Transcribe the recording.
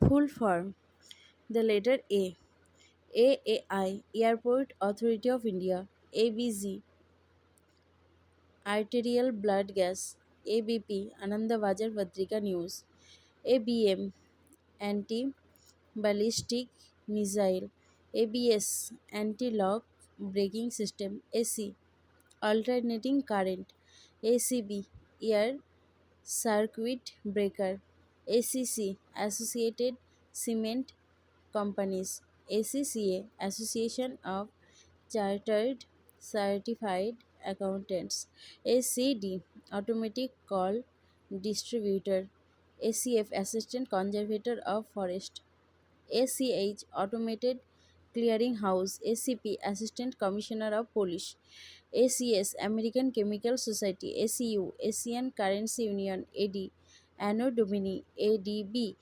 Full form. The letter A. AAI Airport Authority of India. ABG Arterial Blood Gas. ABP Ananda Bazar Patrika News. ABM Anti Ballistic Missile. ABS Anti Lock Braking System. AC Alternating Current. ACB Air Circuit Breaker. ACC Associated Cement Companies. ACCA Association of Chartered Certified Accountants. ACD Automatic Call Distributor. ACF Assistant Conservator of Forest. ACH Automated Clearing House. ACP Assistant Commissioner of Police. ACS American Chemical Society. ACU Asian Currency Union. AD Anno Domini. ADB